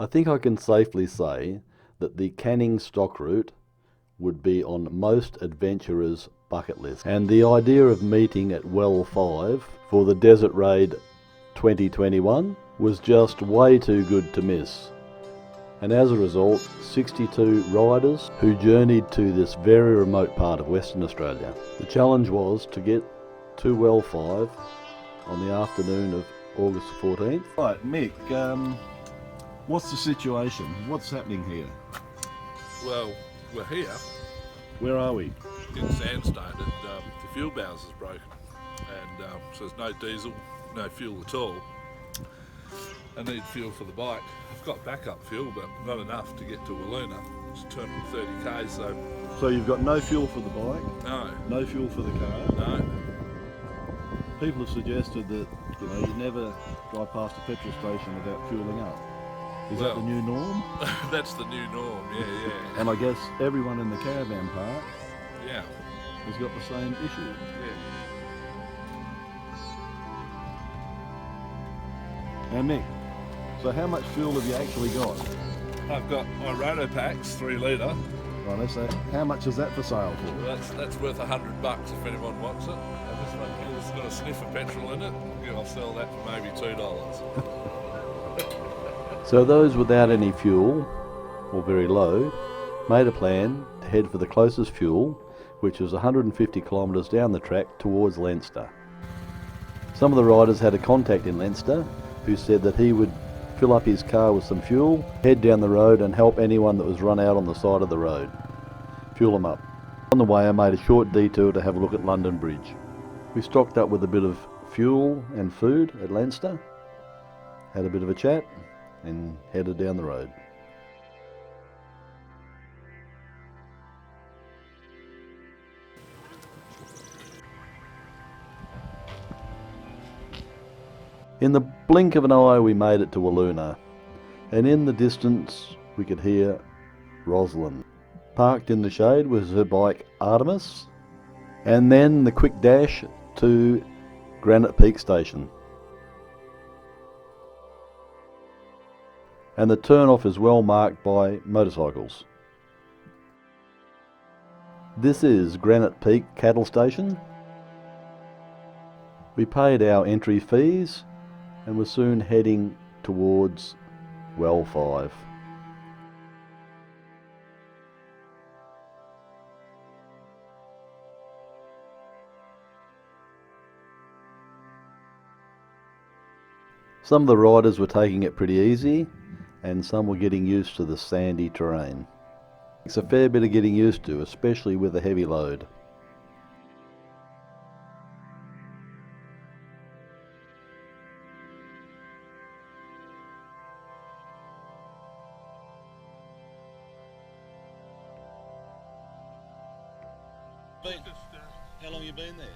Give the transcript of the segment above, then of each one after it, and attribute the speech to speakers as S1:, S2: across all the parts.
S1: I think I can safely say that the Canning stock route would be on most adventurers' bucket list. And the idea of meeting at Well 5 for the Desert Raid 2021 was just way too good to miss. And as a result, 62 riders who journeyed to this very remote part of Western Australia. The challenge was to get to Well 5 on the afternoon of August 14th.
S2: Right, Mick, what's the situation? What's happening here?
S3: Well, we're here
S2: Where are we?
S3: in Sandstone and the fuel bowser is broken, and so there's no diesel, no fuel at all. I need fuel for the bike. I've got backup fuel, but not enough to get to Wiluna. It's 230 k's, so
S2: So you've got no fuel for the bike,
S3: no,
S2: no fuel for the car.
S3: no.
S2: People have suggested that you never drive past a petrol station without fueling up. Is that the
S3: Well-
S2: new norm?
S3: That's the new norm. Yeah,
S2: And I guess everyone in the caravan park
S3: yeah.
S2: has got the same issue. Now Mick, so how much fuel have you actually got?
S3: I've got my Roto Packs 3 litre.
S2: Right, so how much is that for sale for?
S3: That's worth $100 if anyone wants it. And this one here's got a sniff of petrol in it. Yeah, I'll sell that for maybe $2.
S1: So those without any fuel, or very low, made a plan to head for the closest fuel, which was 150 kilometres down the track towards Leinster. Some of the riders had a contact in Leinster who said that he would fill up his car with some fuel, head down the road and help anyone that was run out on the side of the road. Fuel them up. On the way I made a short detour to have a look at London Bridge. We stocked up with a bit of fuel and food at Leinster, had a bit of a chat and headed down the road. In the blink of an eye we made it to Wiluna, and in the distance we could hear Rosalind. Parked in the shade was her bike Artemis, and then the quick dash to Granite Peak Station. And the turn-off is well marked by motorcycles. This is Granite Peak Cattle Station. We paid our entry fees and were soon heading towards Well 5. Some of the riders were taking it pretty easy, and some were getting used to the sandy terrain. It's a fair bit of getting used to, especially with a heavy load.
S2: How long you been there?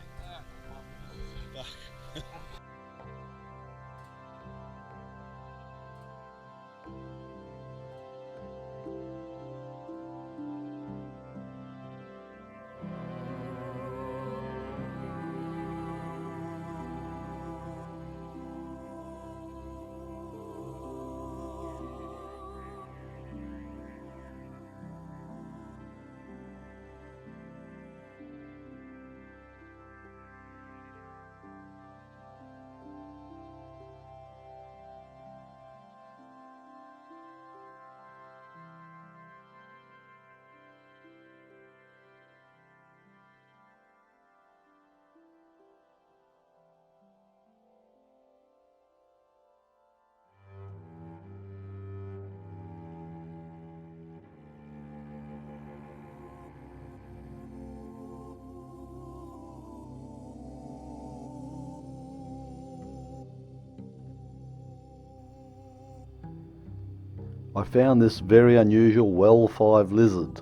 S1: I found this very unusual Well 5 lizard.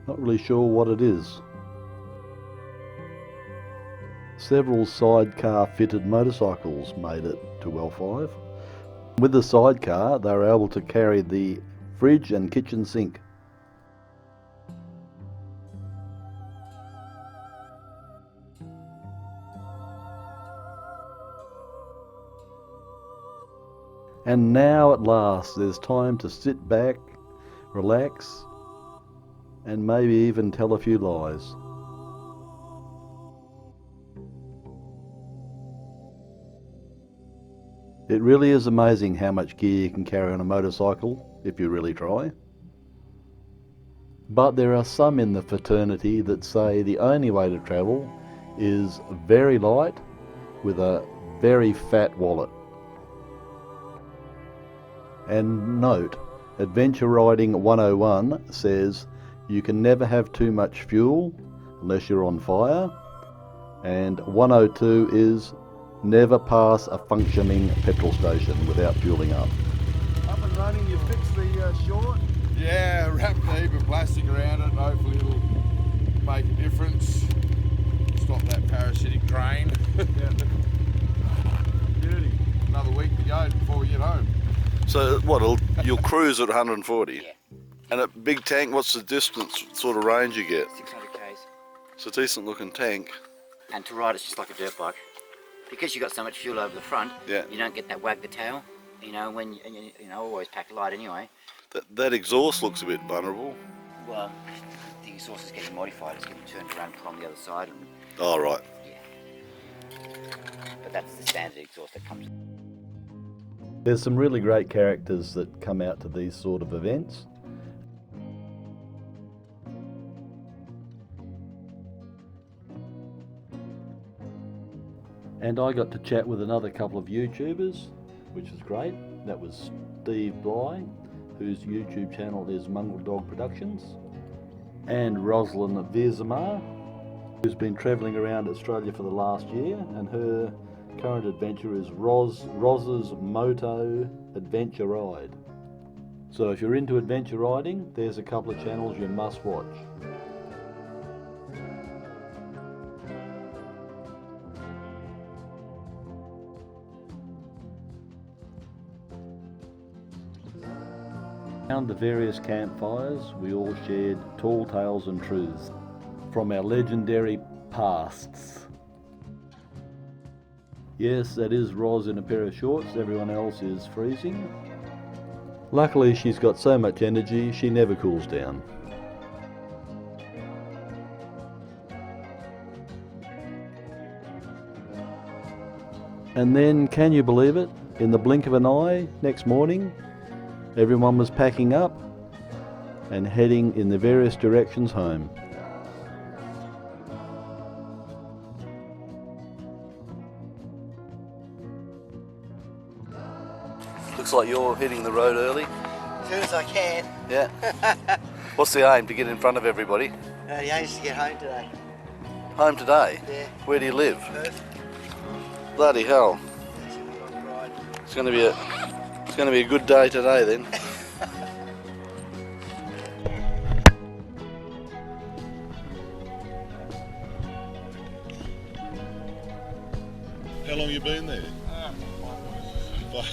S1: Not really sure what it is. Several sidecar fitted motorcycles made it to Well 5. With the sidecar they were able to carry the fridge and kitchen sink. And now at last there's time to sit back, relax, and maybe even tell a few lies. It really is amazing how much gear you can carry on a motorcycle if you really try. But there are some in the fraternity that say the only way to travel is very light with a very fat wallet. And note, Adventure Riding 101 says you can never have too much fuel unless you're on fire, and 102 is never pass a functioning petrol station without fueling up.
S2: Up and running, you fixed the short?
S4: Yeah, wrapped a heap of plastic around it. Hopefully it'll make a difference. Stop that parasitic drain.
S2: Yeah. Beauty.
S4: Another week to go before we get home.
S5: So what, you'll cruise at 140?
S6: Yeah.
S5: And a big tank, what's the distance sort of range you get?
S6: 600 k's.
S5: It's a decent looking tank.
S6: And to ride it's just like a dirt bike. Because you've got so much fuel over the front,
S5: Yeah.
S6: you don't get that wag the tail. You know, when you know, always pack light anyway.
S5: That exhaust looks a bit vulnerable.
S6: Well, the exhaust is getting modified. It's getting turned around from the other side. And,
S5: Oh, right.
S6: yeah. But that's the standard exhaust that comes.
S1: There's some really great characters that come out to these sort of events. And I got to chat with another couple of YouTubers, which is great. That was Steve Bly, whose YouTube channel is Mongrel Dog Productions, and Rosalind Viersma, who's been travelling around Australia for the last year, and her current adventure is Roz's Moto Adventure Ride. So if you're into adventure riding, there's a couple of channels you must watch. Around the various campfires, we all shared tall tales and truths from our legendary pasts. Yes, that is Roz in a pair of shorts, everyone else is freezing. Luckily she's got so much energy, she never cools down. And then, can you believe it, in the blink of an eye, next morning, everyone was packing up and heading in the various directions home.
S5: Looks like you're hitting the road early.
S7: As soon as I can.
S5: Yeah. What's the aim? To get in front of everybody?
S7: The aim is to get home today.
S5: Home today?
S7: Yeah.
S5: Where do you live?
S7: Perth.
S5: Bloody hell.
S7: That's a good long ride.
S5: It's going to be a good day today then.
S2: How long you been there? Fuck.